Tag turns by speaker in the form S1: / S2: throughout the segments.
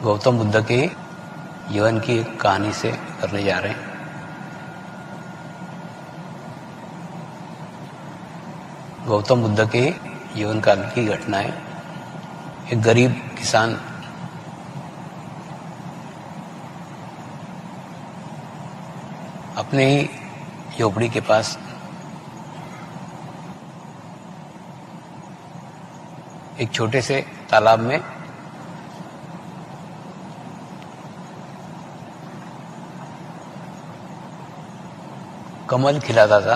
S1: गौतम बुद्ध के जीवन की एक कहानी से करने जा रहे हैं। गौतम बुद्ध के जीवन काल की घटना है। एक गरीब किसान अपने ही झोपड़ी के पास एक छोटे से तालाब में कमल खिलाता था।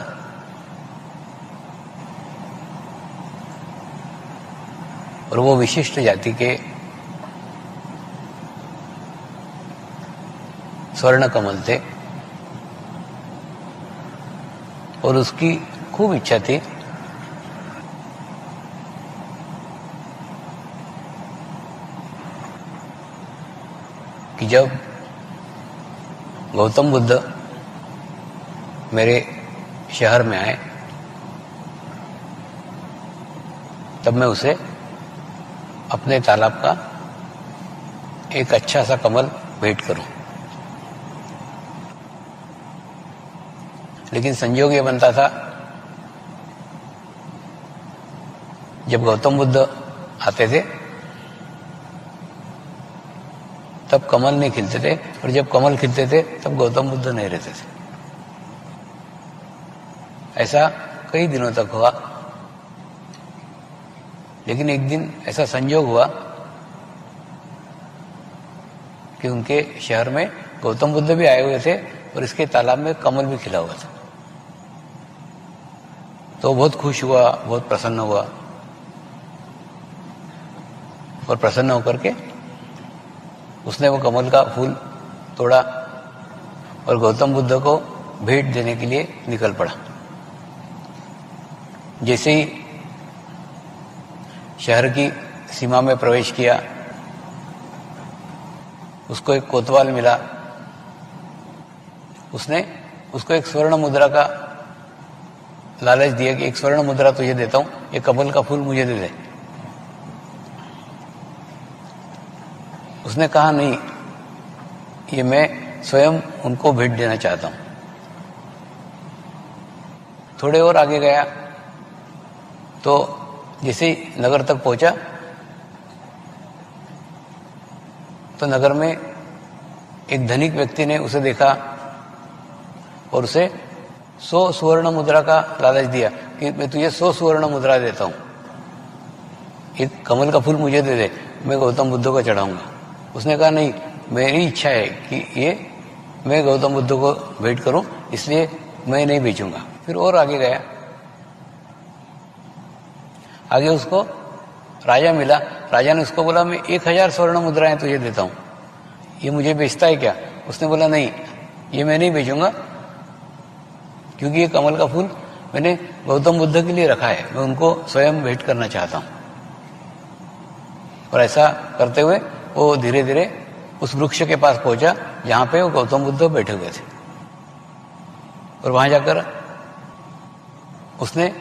S1: और वो विशिष्ट जाति के स्वर्ण कमल थे और उसकी खूब इच्छा थी कि जब गौतम बुद्ध मेरे शहर में आए तब मैं उसे अपने तालाब का एक अच्छा सा कमल भेंट करूं। लेकिन संयोग ये बनता था, जब गौतम बुद्ध आते थे तब कमल नहीं खिलते थे, और जब कमल खिलते थे तब गौतम बुद्ध नहीं रहते थे। ऐसा कई दिनों तक हुआ। लेकिन एक दिन ऐसा संयोग हुआ कि उनके शहर में गौतम बुद्ध भी आए हुए थे और इसके तालाब में कमल भी खिला हुआ था। तो बहुत खुश हुआ, बहुत प्रसन्न हुआ, और प्रसन्न होकर के उसने वो कमल का फूल तोड़ा और गौतम बुद्ध को भेंट देने के लिए निकल पड़ा। जैसे ही शहर की सीमा में प्रवेश किया, उसको एक कोतवाल मिला। उसने उसको एक स्वर्ण मुद्रा का लालच दिया कि एक स्वर्ण मुद्रा तुझे देता हूं, ये कमल का फूल मुझे दे दे। उसने कहा नहीं, ये मैं स्वयं उनको भेंट देना चाहता हूं। थोड़े और आगे गया तो जैसे ही नगर तक पहुंचा तो नगर में एक धनिक व्यक्ति ने उसे देखा और उसे 100 स्वर्ण मुद्रा का लालच दिया कि मैं तुझे 100 स्वर्ण मुद्रा देता हूं, एक कमल का फूल मुझे दे दे, मैं गौतम बुद्ध को चढ़ाऊंगा। उसने कहा नहीं, मेरी इच्छा है कि ये मैं गौतम बुद्ध को भेंट करूं, इसलिए मैं नहीं बेचूंगा। फिर और आगे गया, आगे उसको राजा मिला। राजा ने उसको बोला मैं 1000 स्वर्ण मुद्राएं तुझे देता हूं, ये मुझे बेचता है क्या? उसने बोला नहीं, ये मैं नहीं बेचूंगा, क्योंकि ये कमल का फूल मैंने गौतम बुद्ध के लिए रखा है, मैं उनको स्वयं भेंट करना चाहता हूं। और ऐसा करते हुए वो धीरे धीरे उस वृक्ष के पास पहुंचा जहां पे वो गौतम बुद्ध बैठे हुए थे। और वहां जाकर उसने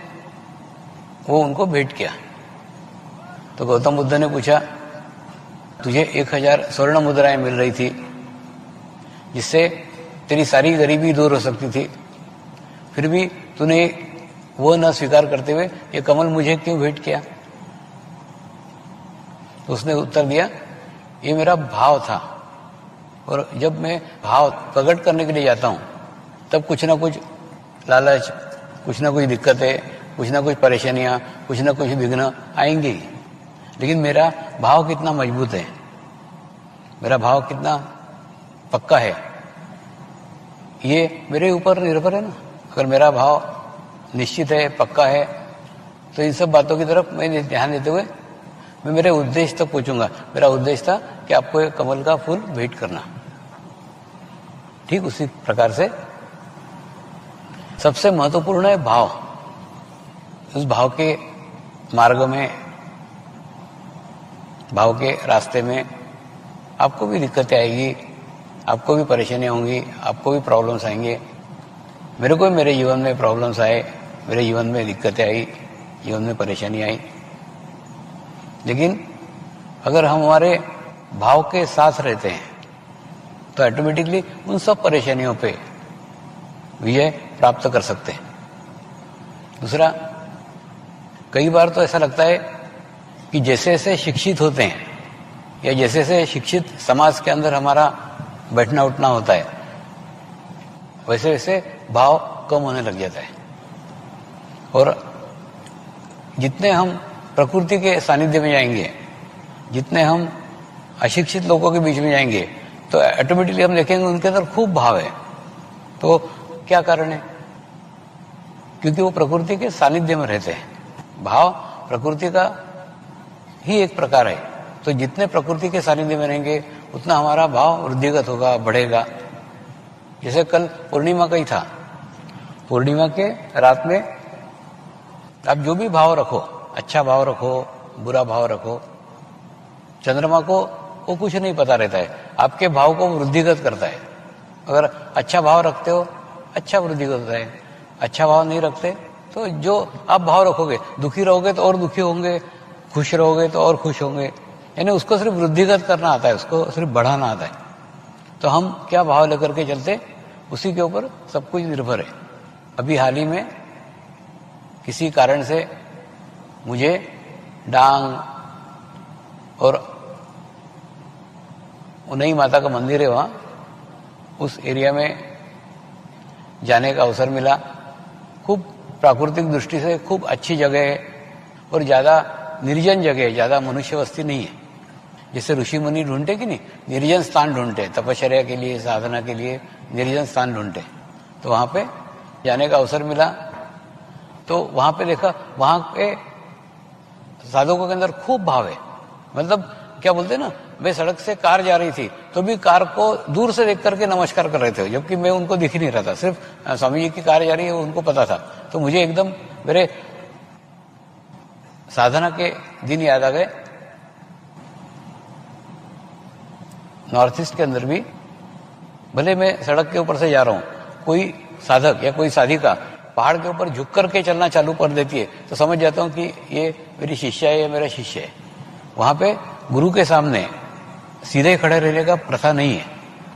S1: वो उनको भेंट किया। तो गौतम बुद्ध ने पूछा, तुझे 1000 स्वर्ण मुद्राएं मिल रही थी जिससे तेरी सारी गरीबी दूर हो सकती थी, फिर भी तूने वो न स्वीकार करते हुए ये कमल मुझे क्यों भेंट किया? तो उसने उत्तर दिया, ये मेरा भाव था, और जब मैं भाव प्रकट करने के लिए जाता हूं तब कुछ ना कुछ लालच, कुछ ना कुछ दिक्कतें, कुछ ना कुछ परेशानियां, कुछ ना कुछ विघ्न आएंगे। लेकिन मेरा भाव कितना मजबूत है, मेरा भाव कितना पक्का है, ये मेरे ऊपर निर्भर है ना। अगर मेरा भाव निश्चित है, पक्का है, तो इन सब बातों की तरफ मैं ध्यान देते हुए मैं मेरे उद्देश्य तक पहुंचूंगा। मेरा उद्देश्य था कि आपको एक कमल का फूल भेंट करना। ठीक उसी प्रकार से सबसे महत्वपूर्ण है भाव। उस भाव के मार्ग में, भाव के रास्ते में आपको भी दिक्कतें आएगी, आपको भी परेशानियां होंगी, आपको भी प्रॉब्लम्स आएंगे। मेरे को मेरे जीवन में प्रॉब्लम्स आए, मेरे जीवन में दिक्कतें आई, जीवन में परेशानी आई। लेकिन अगर हम हमारे भाव के साथ रहते हैं तो ऑटोमेटिकली उन सब परेशानियों पे विजय प्राप्त कर सकते हैं। दूसरा, कई बार तो ऐसा लगता है कि जैसे जैसे शिक्षित होते हैं या जैसे जैसे शिक्षित समाज के अंदर हमारा बैठना उठना होता है, वैसे वैसे भाव कम होने लग जाता है। और जितने हम प्रकृति के सानिध्य में जाएंगे, जितने हम अशिक्षित लोगों के बीच में जाएंगे, तो ऑटोमेटिकली हम देखेंगे उनके अंदर खूब भाव है। तो क्या कारण है? क्योंकि वो प्रकृति के सानिध्य में रहते हैं। भाव प्रकृति का ही एक प्रकार है। तो जितने प्रकृति के सानिध्य में रहेंगे उतना हमारा भाव वृद्धिगत होगा, बढ़ेगा। जैसे कल पूर्णिमा का ही था। पूर्णिमा के रात में आप जो भी भाव रखो, अच्छा भाव रखो, बुरा भाव रखो, चंद्रमा को वो कुछ नहीं पता रहता है, आपके भाव को वृद्धिगत करता है। अगर अच्छा भाव रखते हो, अच्छा वृद्धिगत होता है। अच्छा भाव नहीं रखते तो जो आप भाव रखोगे, दुखी रहोगे तो और दुखी होंगे, खुश रहोगे तो और खुश होंगे। यानी उसको सिर्फ वृद्धिगत करना आता है, उसको सिर्फ बढ़ाना आता है। तो हम क्या भाव लेकर के चलते, उसी के ऊपर सब कुछ निर्भर है। अभी हाल ही में किसी कारण से मुझे डांग और उन्हीं माता का मंदिर है, वहाँ उस एरिया में जाने का अवसर मिला। खूब प्राकृतिक दृष्टि से खूब अच्छी जगह है और ज़्यादा निर्जन जगह है, ज़्यादा मनुष्य बस्ती नहीं है। जैसे ऋषि मुनि ढूंढते कि नहीं, निर्जन स्थान ढूंढते, तपश्चर्या के लिए, साधना के लिए निर्जन स्थान ढूंढते। तो वहाँ पे जाने का अवसर मिला। तो वहाँ पे देखा, वहाँ पे साधकों के अंदर खूब भाव है। मतलब क्या बोलते हैं ना, मैं सड़क से कार जा रही थी तो भी कार को दूर से देख करके नमस्कार कर रहे थे, जबकि मैं उनको दिख ही नहीं रहा था। सिर्फ स्वामी जी की कार जा रही है उनको पता था। तो मुझे एकदम मेरे साधना के दिन याद आ गए। नॉर्थ ईस्ट के अंदर भी भले मैं सड़क के ऊपर से जा रहा हूं, कोई साधक या कोई साधिका पहाड़ के ऊपर झुक करके चलना चालू कर देती है तो समझ जाता हूं कि ये मेरी शिष्या है, ये मेरा शिष्य है। वहां पे गुरु के सामने सीधे खड़े रहने का प्रथा नहीं है।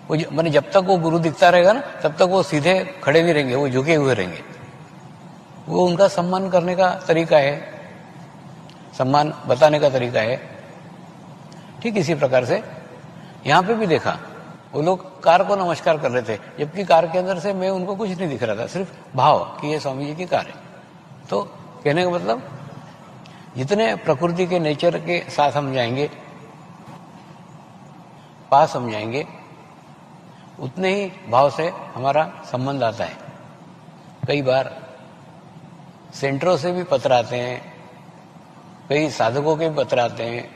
S1: वो मैंने जब तक वो गुरु दिखता रहेगा ना, तब तक वो सीधे खड़े नहीं रहेंगे, वो झुके हुए रहेंगे। वो उनका सम्मान करने का तरीका है, सम्मान बताने का तरीका है। ठीक इसी प्रकार से यहाँ पे भी देखा, वो लोग कार को नमस्कार कर रहे थे, जबकि कार के अंदर से मैं उनको कुछ नहीं दिख रहा था, सिर्फ भाव कि ये स्वामी जी की कार है। तो कहने का मतलब, जितने प्रकृति के नेचर के साथ हम जाएंगे, पास हम जाएंगे, उतने ही भाव से हमारा संबंध आता है। कई बार सेंटरों से भी पत्र आते हैं, कई साधकों के भी पत्र आते हैं।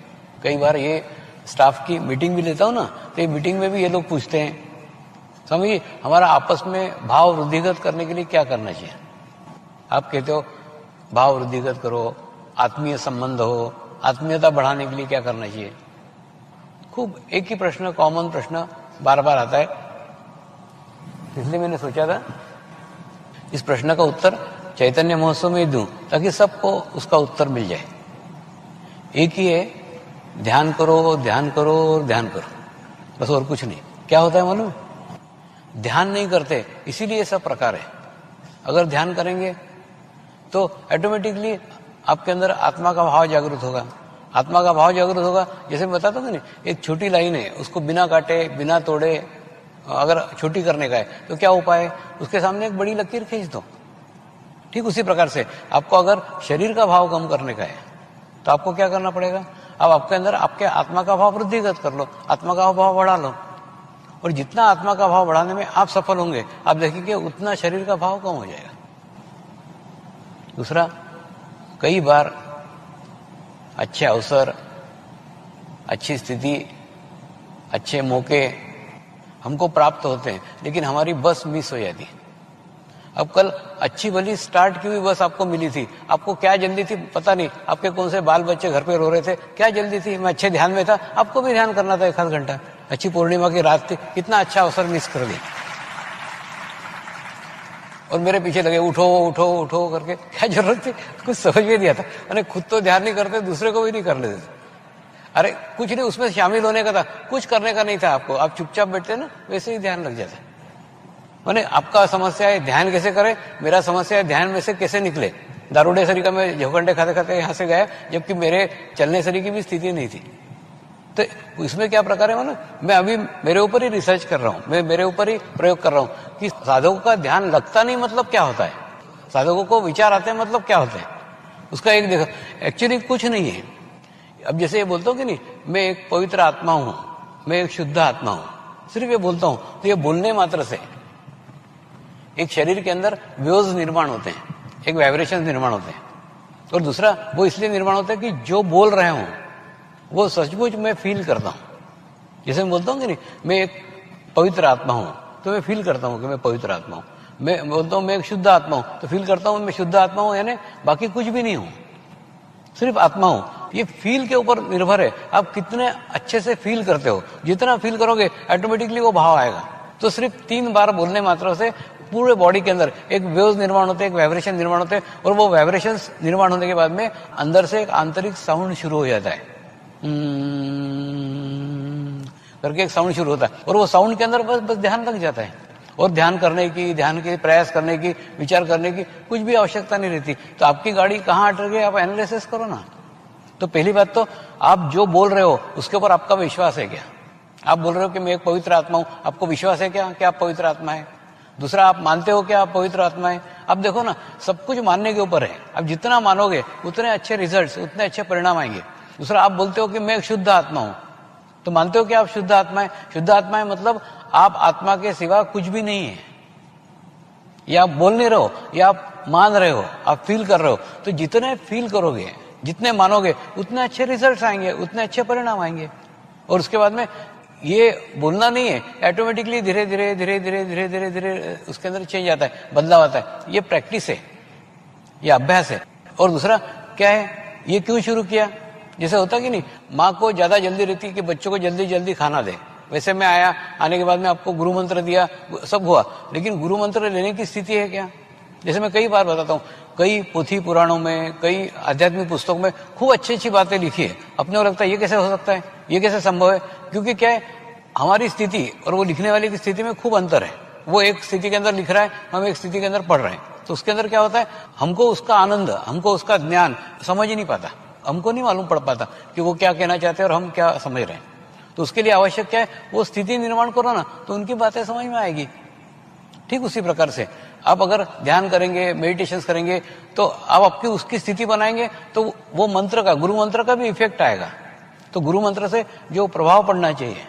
S1: कई बार ये स्टाफ की मीटिंग भी लेता हूं ना, तो ये मीटिंग में भी ये लोग पूछते हैं, समझिए हमारा आपस में भाव वृद्धिगत करने के लिए क्या करना चाहिए। आप कहते हो भाव वृद्धिगत करो, आत्मीय संबंध हो, आत्मीयता बढ़ाने के लिए क्या करना चाहिए। खूब एक ही प्रश्न, कॉमन प्रश्न बार बार आता है। इसलिए मैंने सोचा था इस प्रश्न का उत्तर चैतन्य महोत्सव में दूं, ताकि सबको उसका उत्तर मिल जाए। एक ही है, ध्यान करो, ध्यान करो और ध्यान करो, बस और कुछ नहीं। क्या होता है मालूम? ध्यान नहीं करते, इसीलिए सब प्रकार है। अगर ध्यान करेंगे तो ऑटोमेटिकली आपके अंदर आत्मा का भाव जागृत होगा। आत्मा का भाव जागृत होगा, जैसे मैं बताता हूँ, एक छोटी लाइन है, उसको बिना काटे बिना तोड़े अगर छोटी करने का है तो क्या उपाय है? उसके सामने एक बड़ी लकीर खींच दो। ठीक उसी प्रकार से आपको अगर शरीर का भाव कम करने का है तो आपको क्या करना पड़ेगा? अब आपके अंदर आपके आत्मा का भाव वृद्धिगत कर लो, आत्मा का भाव बढ़ा लो। और जितना आत्मा का भाव बढ़ाने में आप सफल होंगे, आप देखेंगे उतना शरीर का भाव कम हो जाएगा। दूसरा, कई बार अच्छे अवसर, अच्छी स्थिति, अच्छे मौके हमको प्राप्त होते हैं, लेकिन हमारी बस मिस हो जाती है। अब कल अच्छी भली स्टार्ट की हुई बस आपको मिली थी, आपको क्या जल्दी थी पता नहीं, आपके कौन से बाल बच्चे घर पे रो रहे थे, क्या जल्दी थी, मैं अच्छे ध्यान में था, आपको भी ध्यान करना था 1 घंटा। अच्छी पूर्णिमा की रात थी, कितना अच्छा अवसर मिस कर दी। और मेरे पीछे लगे, उठो उठो उठो करके, क्या जरूरत थी? कुछ समझ में नहीं आता। मैंने खुद तो ध्यान नहीं करते, दूसरे को भी नहीं कर लेते। अरे कुछ नहीं उसमें शामिल होने का था, कुछ करने का नहीं था आपको, आप चुपचाप बैठते ना, वैसे ही ध्यान लग जाता है। माने आपका समस्या है ध्यान कैसे करे, मेरा समस्या है ध्यान में से कैसे निकले। दारूडे शरीर का मैं झोंकंडे खाते खाते यहां से गया, जबकि मेरे चलने शरीर की भी स्थिति नहीं थी। तो इसमें क्या प्रकार है मानो, मैं अभी मेरे ऊपर ही रिसर्च कर रहा हूं, मैं मेरे ऊपर ही प्रयोग कर रहा हूं कि साधकों का ध्यान लगता नहीं मतलब क्या होता है, साधकों को विचार आते हैं मतलब क्या होते हैं, उसका एक देखो एक्चुअली कुछ नहीं है। अब जैसे ये बोलता हूं कि नहीं, मैं एक पवित्र आत्मा हूं, मैं एक शुद्ध आत्मा हूं, सिर्फ ये बोलता हूं, तो ये बोलने मात्र से एक शरीर के अंदर वेव्स निर्माण होते हैं, एक वाइब्रेशन निर्माण होते हैं। और दूसरा वो इसलिए निर्माण होता है कि जो बोल रहे हूं वो सचमुच मैं फील करता हूं। जैसे मैं बोलता हूं कि नहीं, मैं एक पवित्र आत्मा हूं, तो मैं फील करता हूं कि मैं पवित्र आत्मा हूं। मैं बोलता हूं मैं एक शुद्ध आत्मा हूं, तो फील करता हूं मैं शुद्ध आत्मा हूं, यानी बाकी कुछ भी नहीं हूं, सिर्फ आत्मा हूं। ये फील के ऊपर निर्भर है, आप कितने अच्छे से फील करते हो। जितना फील करोगे ऑटोमेटिकली वो भाव आएगा। तो सिर्फ 3 बार बोलने मात्र से पूरे बॉडी के अंदर एक वेव्स निर्माण होते हैं, एक वाइब्रेशन निर्माण होते हैं, और वो वाइब्रेशन निर्माण होने के बाद में अंदर से एक आंतरिक साउंड शुरू हो जाता है, करके एक साउंड शुरू होता है, और वो साउंड के अंदर बस ध्यान लग जाता है। और ध्यान करने की, ध्यान के प्रयास करने की, विचार करने की कुछ भी आवश्यकता नहीं रहती। तो आपकी गाड़ी कहाँ अटक गई, आप एनालिसिस करो ना। तो पहली बात तो आप जो बोल रहे हो उसके ऊपर आपका विश्वास है क्या। आप बोल रहे हो कि मैं एक पवित्र आत्मा हूं, आपको विश्वास है क्या कि आप पवित्र आत्मा है। दूसरा, आप मानते हो क्या आप पवित्र आत्मा है। अब देखो ना, सब कुछ मानने के ऊपर है। आप जितना मानोगे उतने अच्छे रिजल्ट्स, उतने अच्छे परिणाम आएंगे। दूसरा, आप बोलते हो कि मैं एक शुद्ध आत्मा हूं, तो मानते हो कि आप शुद्ध आत्मा है। शुद्ध आत्मा है मतलब आप आत्मा के सिवा कुछ भी नहीं है। या आप बोल नहीं रहे हो, या आप मान रहे हो, आप फील कर रहे हो। तो जितने फील करोगे, जितने मानोगे, उतने अच्छे रिजल्ट्स आएंगे, उतने अच्छे परिणाम आएंगे। और उसके बाद में ये बोलना नहीं है, ऑटोमेटिकली धीरे धीरे धीरे धीरे धीरे धीरे धीरे उसके अंदर चेंज आता है, बदलाव आता है। ये प्रैक्टिस है, ये अभ्यास है। और दूसरा क्या है, ये क्यों शुरू किया। जैसे होता कि नहीं, माँ को ज्यादा जल्दी रहती है कि बच्चों को जल्दी जल्दी खाना दे। वैसे मैं आया, आने के बाद में आपको गुरु मंत्र दिया, सब हुआ, लेकिन गुरु मंत्र लेने की स्थिति है क्या। जैसे मैं कई बार बताता हूँ, कई पोथी पुराणों में, कई आध्यात्मिक पुस्तकों में खूब अच्छी अच्छी बातें लिखी है। अपने को लगता है ये कैसे हो सकता है, ये कैसे संभव है। क्योंकि क्या है, हमारी स्थिति और वो लिखने वाले की स्थिति में खूब अंतर है। वो एक स्थिति के अंदर लिख रहा है, हम एक स्थिति के अंदर पढ़ रहे हैं। तो उसके अंदर क्या होता है, हमको उसका आनंद, हमको उसका ज्ञान समझ ही नहीं पाता, हमको नहीं मालूम पड़ पाता कि वो क्या कहना चाहते हैं और हम क्या समझ रहे हैं। तो उसके लिए आवश्यक क्या है, वो स्थिति निर्माण करो ना, तो उनकी बातें समझ में आएगी। ठीक उसी प्रकार से आप अगर ध्यान करेंगे, मेडिटेशन करेंगे, तो आप आपकी उसकी स्थिति बनाएंगे, तो वो मंत्र का, गुरु मंत्र का भी इफेक्ट आएगा। तो गुरु मंत्र से जो प्रभाव पड़ना चाहिए,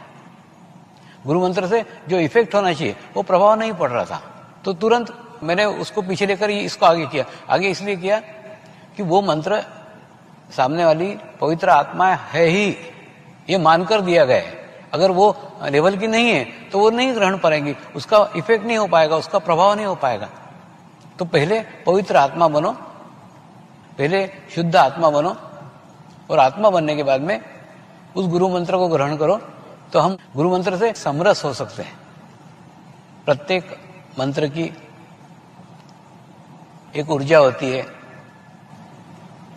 S1: गुरु मंत्र से जो इफेक्ट होना चाहिए, वो प्रभाव नहीं पड़ रहा था। तो तुरंत मैंने उसको पीछे लेकर इसको आगे किया। आगे इसलिए किया कि वो मंत्र सामने वाली पवित्र आत्मा है ही, ये मानकर दिया गया है। अगर वो लेवल की नहीं है तो वो नहीं ग्रहण पाएंगी, उसका इफेक्ट नहीं हो पाएगा, उसका प्रभाव नहीं हो पाएगा। तो पहले पवित्र आत्मा बनो, पहले शुद्ध आत्मा बनो, और आत्मा बनने के बाद में उस गुरु मंत्र को ग्रहण करो, तो हम गुरु मंत्र से समरस हो सकते हैं। प्रत्येक मंत्र की एक ऊर्जा होती है,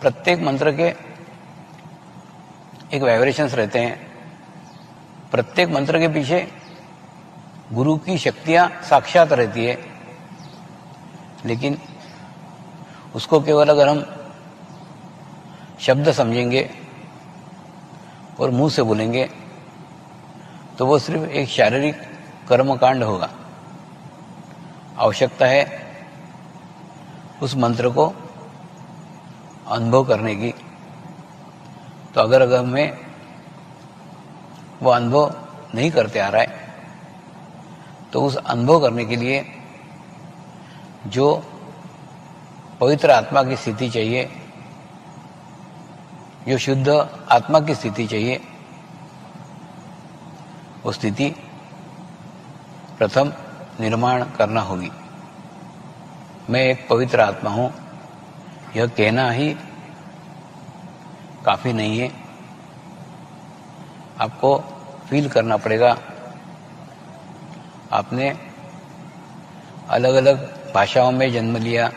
S1: प्रत्येक मंत्र के एक वाइब्रेशंस रहते हैं, प्रत्येक मंत्र के पीछे गुरु की शक्तियां साक्षात रहती है। लेकिन उसको केवल अगर हम शब्द समझेंगे और मुंह से बोलेंगे तो वो सिर्फ एक शारीरिक कर्मकांड होगा। आवश्यकता है उस मंत्र को अनुभव करने की। तो अगर हमें वो अनुभव नहीं करते आ रहा है, तो उस अनुभव करने के लिए जो पवित्र आत्मा की स्थिति चाहिए, जो शुद्ध आत्मा की स्थिति चाहिए, वो स्थिति प्रथम निर्माण करना होगी। मैं एक पवित्र आत्मा हूं, यह कहना ही काफी नहीं है, आपको फील करना पड़ेगा। आपने अलग अलग भाषाओं में जन्म लिया,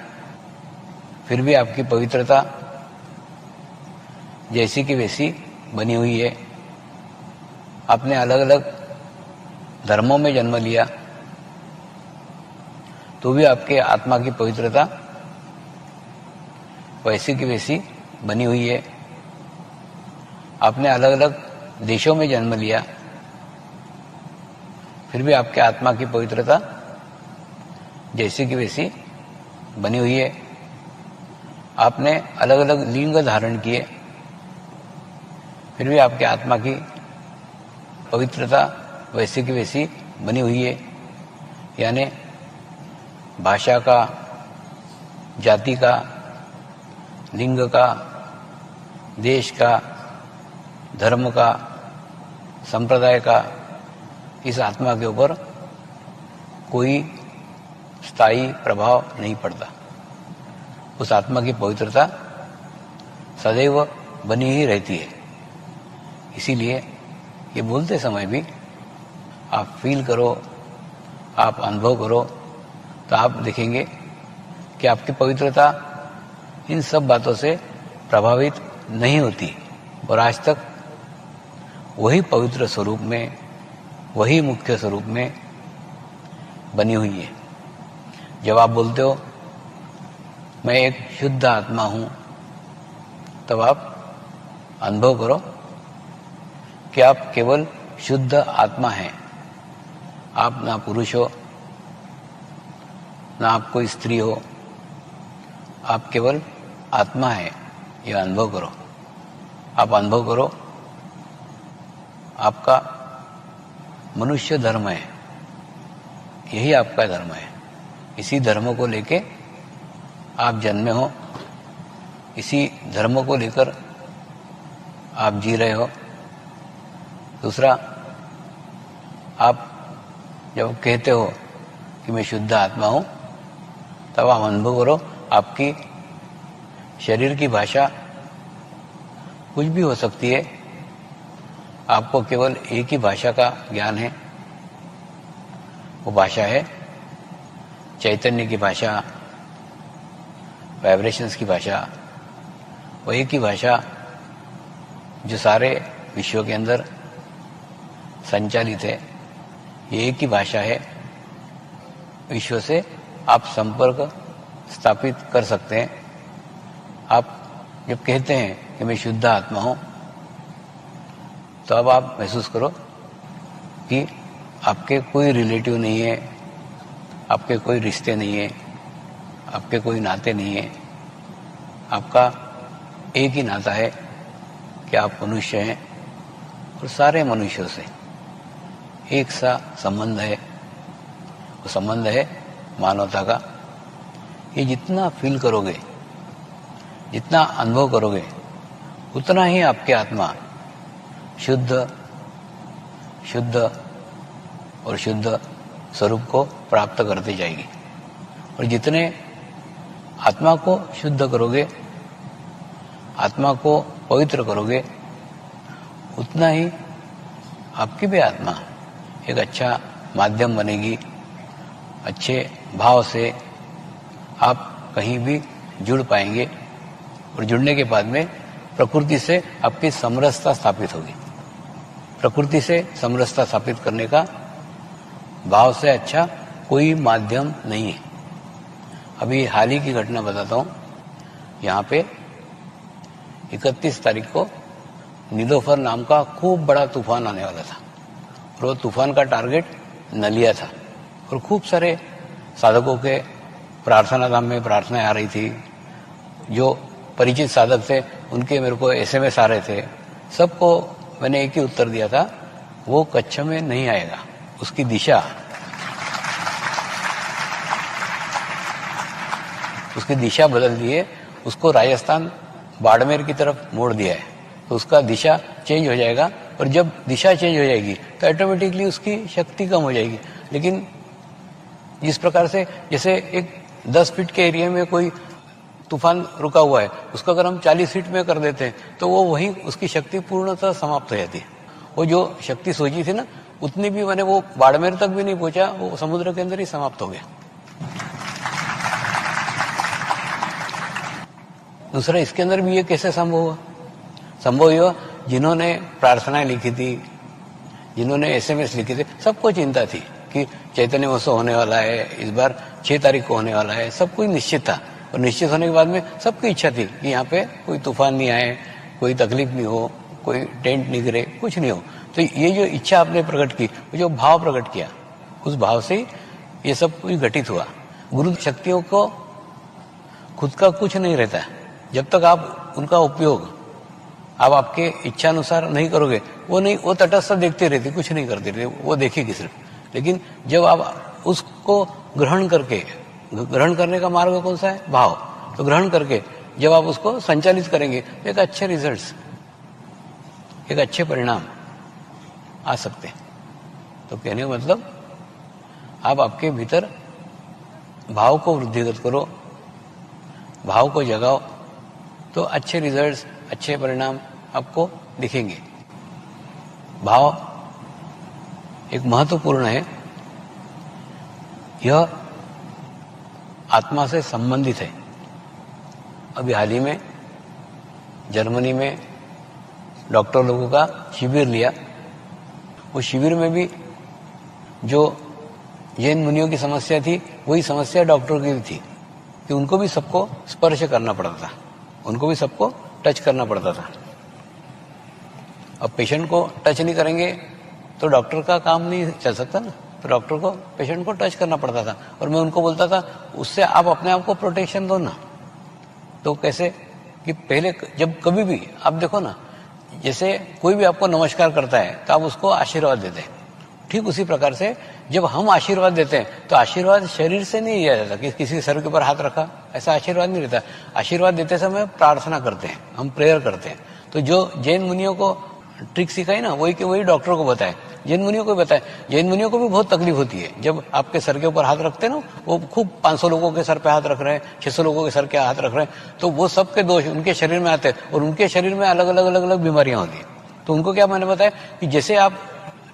S1: फिर भी आपकी पवित्रता जैसी की वैसी बनी हुई है। आपने अलग अलग धर्मों में जन्म लिया तो भी आपके आत्मा की पवित्रता वैसी की वैसी बनी हुई है। आपने अलग अलग देशों में जन्म लिया फिर भी आपके आत्मा की पवित्रता जैसी की वैसी बनी हुई है। आपने अलग अलग लिंग धारण किए फिर भी आपके आत्मा की पवित्रता वैसी की वैसी बनी हुई है। यानी भाषा का, जाति का, लिंग का, देश का, धर्म का, संप्रदाय का इस आत्मा के ऊपर कोई स्थायी प्रभाव नहीं पड़ता। उस आत्मा की पवित्रता सदैव बनी ही रहती है। इसीलिए ये बोलते समय भी आप फील करो, आप अनुभव करो तो आप देखेंगे कि आपकी पवित्रता इन सब बातों से प्रभावित नहीं होती और आज तक वही पवित्र स्वरूप में, वही मुख्य स्वरूप में बनी हुई है। जब आप बोलते हो मैं एक शुद्ध आत्मा हूं, तब आप अनुभव करो कि आप केवल शुद्ध आत्मा हैं। आप ना पुरुष हो, ना आप कोई स्त्री हो, आप केवल आत्मा है। यह अनुभव करो। आप अनुभव करो आपका मनुष्य धर्म है, यही आपका धर्म है। इसी धर्म को लेके आप जन्मे हो, इसी धर्म को लेकर आप जी रहे हो। दूसरा, आप जब कहते हो कि मैं शुद्ध आत्मा हूं, तब आप अनुभव करो आपकी शरीर की भाषा कुछ भी हो सकती है। आपको केवल एक ही भाषा का ज्ञान है, वो भाषा है चैतन्य की भाषा, वाइब्रेशंस की भाषा। वो एक ही भाषा जो सारे विश्व के अंदर संचालित है, ये एक ही भाषा है। विश्व से आप संपर्क स्थापित कर सकते हैं। आप जब कहते हैं कि मैं शुद्ध आत्मा हूं, तो अब आप महसूस करो कि आपके कोई रिलेटिव नहीं है, आपके कोई रिश्ते नहीं है, आपके कोई नाते नहीं है। आपका एक ही नाता है कि आप मनुष्य हैं और सारे मनुष्यों से एक सा संबंध है। वो संबंध है मानवता का। ये जितना फील करोगे, जितना अनुभव करोगे, उतना ही आपकी आत्मा शुद्ध शुद्ध और शुद्ध स्वरूप को प्राप्त करती जाएगी। और जितने आत्मा को शुद्ध करोगे, आत्मा को पवित्र करोगे, उतना ही आपकी भी आत्मा एक अच्छा माध्यम बनेगी। अच्छे भाव से आप कहीं भी जुड़ पाएंगे और जुड़ने के बाद में प्रकृति से आपकी समरसता स्थापित होगी। प्रकृति से समरसता स्थापित करने का भाव से अच्छा कोई माध्यम नहीं है। अभी हाल ही की घटना बताता हूँ। यहाँ पे 31 तारीख को नीलोफर नाम का खूब बड़ा तूफान आने वाला था और वो तूफान का टारगेट नलिया था और खूब सारे साधकों के प्रार्थना धाम में प्रार्थनाएं आ रही थी। जो परिचित साधक थे उनके मेरे को SMS आ रहे थे। सबको मैंने एक ही उत्तर दिया था, वो कच्छ में नहीं आएगा। उसकी दिशा बदल दी है। उसको राजस्थान बाड़मेर की तरफ मोड़ दिया है, तो उसका दिशा चेंज हो जाएगा। और जब दिशा चेंज हो जाएगी तो ऑटोमेटिकली उसकी शक्ति कम हो जाएगी। लेकिन जिस प्रकार से जैसे एक 10 फीट के एरिया में कोई तूफान रुका हुआ है, उसको अगर हम 40 फीट में कर देते हैं तो वो वहीं उसकी शक्ति पूर्णतः समाप्त हो जाती है। वो जो शक्ति सोची थी ना, उतनी भी मैंने वो बाड़मेर तक भी नहीं पहुंचा, वो समुद्र के अंदर ही समाप्त हो गया। दूसरा, इसके अंदर भी ये कैसे संभव हुआ? संभव हुआ जिन्होंने प्रार्थनाएं लिखी थी, जिन्होंने एसएमएस लिखे थे, सबको चिंता थी कि चैतन्य महोत्सव होने वाला है, इस बार 6 तारीख को होने वाला है, सब कुछ निश्चित था। और निश्चित होने के बाद में सबकी इच्छा थी कि यहाँ पे कोई तूफान नहीं आए, कोई तकलीफ नहीं हो, कोई टेंट नहीं गिरे, कुछ नहीं हो। तो ये जो इच्छा आपने प्रकट की, जो भाव प्रकट किया, उस भाव से ही ये सब कुछ घटित हुआ। गुरु शक्तियों को खुद का कुछ नहीं रहता है। जब तक आप उनका उपयोग आप आपके इच्छा अनुसार नहीं करोगे, वो तटस्थ देखते रहते, कुछ नहीं करते रहते, वो देखेगी सिर्फ। लेकिन जब आप उसको ग्रहण करने का मार्ग कौन सा है? भाव। तो ग्रहण करके जब आप उसको संचालित करेंगे तो एक अच्छे रिजल्ट्स, एक अच्छे परिणाम आ सकते हैं। तो कहने का मतलब आप आपके भीतर भाव को वृद्धिगत करो, भाव को जगाओ, तो अच्छे रिजल्ट्स, अच्छे परिणाम आपको दिखेंगे। भाव एक महत्वपूर्ण है, यह आत्मा से संबंधित है। अभी हाल ही में जर्मनी में डॉक्टर लोगों का शिविर लिया। उस शिविर में भी जो जैन मुनियों की समस्या थी, वही समस्या डॉक्टरों की भी थी कि उनको भी सबको स्पर्श करना पड़ता था, उनको भी सबको टच करना पड़ता था। अब पेशेंट को टच नहीं करेंगे तो डॉक्टर का काम नहीं चल सकता ना, तो डॉक्टर को पेशेंट को टच करना पड़ता था। और मैं उनको बोलता था, उससे आप अपने आप को प्रोटेक्शन दो ना। तो कैसे कि पहले जब कभी भी आप देखो ना, जैसे कोई भी आपको नमस्कार करता है तो आप उसको आशीर्वाद देते हैं, ठीक उसी प्रकार से जब हम आशीर्वाद देते हैं तो आशीर्वाद शरीर से नहीं दिया जाता कि किसी सर के ऊपर हाथ रखा, ऐसा आशीर्वाद नहीं रहता। आशीर्वाद देते समय प्रार्थना करते हैं, हम प्रेयर करते हैं। तो जो जैन मुनियों को ट्रिक सिखाई ना, वही डॉक्टरों को बताए, जैन मुनियों को बताए। जैन मुनियों को भी बहुत तकलीफ होती है जब आपके सर के ऊपर हाथ रखते हैं ना, वो खूब 500 लोगों के सर पे हाथ रख रहे हैं, 600 लोगों के सर के हाथ रख रहे हैं, तो वो सबके दोष उनके शरीर में आते हैं और उनके शरीर में अलग अलग बीमारियां होती है। तो उनको क्या मैंने बताया कि जैसे आप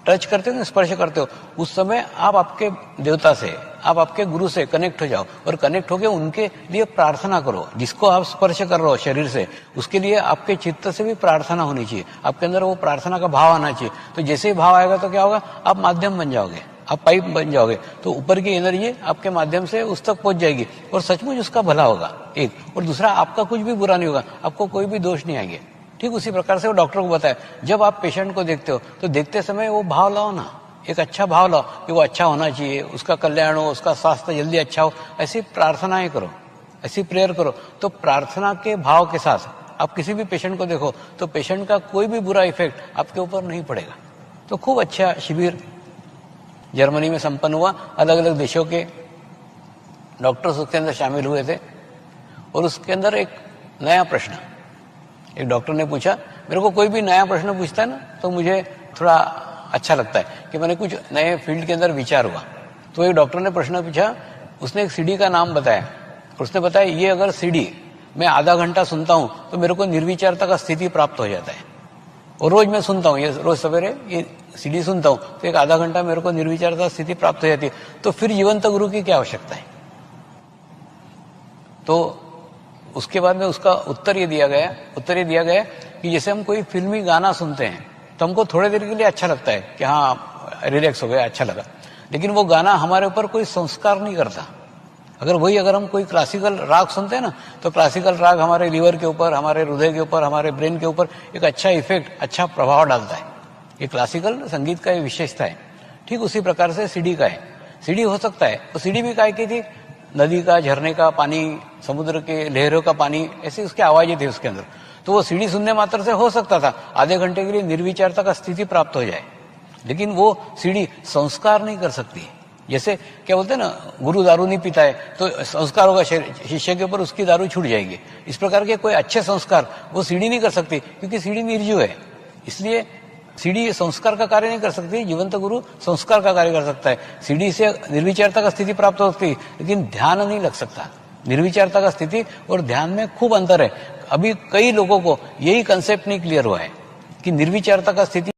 S1: टच करते हो ना, स्पर्श करते हो, उस समय आप आपके देवता से, आप आपके गुरु से कनेक्ट हो जाओ और कनेक्ट होकर उनके लिए प्रार्थना करो। जिसको आप स्पर्श कर रहे हो शरीर से, उसके लिए आपके चित्त से भी प्रार्थना होनी चाहिए, आपके अंदर वो प्रार्थना का भाव आना चाहिए। तो जैसे ही भाव आएगा तो क्या होगा, आप माध्यम बन जाओगे, आप पाइप बन जाओगे, तो ऊपर की एनर्जी आपके माध्यम से उस तक पहुंच जाएगी और सचमुच उसका भला होगा। एक और दूसरा, आपका कुछ भी बुरा नहीं होगा, आपको कोई भी दोष नहीं आएंगे। ठीक उसी प्रकार से वो डॉक्टर को बताया, जब आप पेशेंट को देखते हो तो देखते समय वो भाव लाओ ना, एक अच्छा भाव लाओ कि वो अच्छा होना चाहिए, उसका कल्याण हो, उसका स्वास्थ्य जल्दी अच्छा हो, ऐसी प्रार्थनाएं करो, ऐसी प्रेयर करो। तो प्रार्थना के भाव के साथ आप किसी भी पेशेंट को देखो तो पेशेंट का कोई भी बुरा इफेक्ट आपके ऊपर नहीं पड़ेगा। तो खूब अच्छा शिविर जर्मनी में संपन्न हुआ, अलग अलग देशों के डॉक्टर्स उसके अंदर शामिल हुए थे। और उसके अंदर एक नया प्रश्न, एक डॉक्टर ने पूछा, मेरे को कोई भी नया प्रश्न पूछता है ना तो मुझे थोड़ा अच्छा लगता है कि मैंने कुछ नए फील्ड के अंदर विचार हुआ। तो एक डॉक्टर ने प्रश्न पूछा, उसने एक सीडी का नाम बताया, उसने बताया ये अगर सीडी मैं आधा घंटा सुनता हूं तो मेरे को निर्विचारता का स्थिति प्राप्त हो जाता है। और रोज मैं सुनता हूँ, ये रोज सवेरे ये सीडी सुनता हूं तो एक आधा घंटा मेरे को निर्विचारता स्थिति प्राप्त हो जाती है। तो फिर जीवंत गुरु की क्या आवश्यकता है? तो उसके बाद में उसका उत्तर ये दिया गया कि जैसे हम कोई फिल्मी गाना सुनते हैं तो हमको थोड़ी देर के लिए अच्छा लगता है कि हाँ रिलैक्स हो गया, अच्छा लगा, लेकिन वो गाना हमारे ऊपर कोई संस्कार नहीं करता। अगर हम कोई क्लासिकल राग सुनते हैं ना तो क्लासिकल राग हमारे लीवर के ऊपर, हमारे हृदय के ऊपर, हमारे ब्रेन के ऊपर एक अच्छा इफेक्ट, अच्छा प्रभाव डालता है। ये क्लासिकल संगीत का विशेषता है। ठीक उसी प्रकार से सीडी का है। सीडी हो सकता है तो सीडी भी काय की थी, नदी का, झरने का पानी, समुद्र के लहरों का पानी, ऐसी उसकी आवाजें थी उसके अंदर। तो वो सीडी सुनने मात्र से हो सकता था आधे घंटे के लिए निर्विचारता का स्थिति प्राप्त हो जाए, लेकिन वो सीडी संस्कार नहीं कर सकती। जैसे क्या बोलते हैं ना, गुरु दारू नहीं पीता है तो संस्कार होगा शिष्य के ऊपर, उसकी दारू छूट जाएगी। इस प्रकार के कोई अच्छे संस्कार वो सीडी नहीं कर सकती, क्योंकि सीडी निर्जीव है। इसलिए सीडी संस्कार का कार्य नहीं कर सकती, जीवंत गुरु संस्कार का कार्य कर सकता है। सीडी से निर्विचारता का स्थिति प्राप्त हो सकती है, लेकिन ध्यान नहीं लग सकता। निर्विचारता का स्थिति और ध्यान में खूब अंतर है। अभी कई लोगों को यही कंसेप्ट नहीं क्लियर हुआ है कि निर्विचारता का स्थिति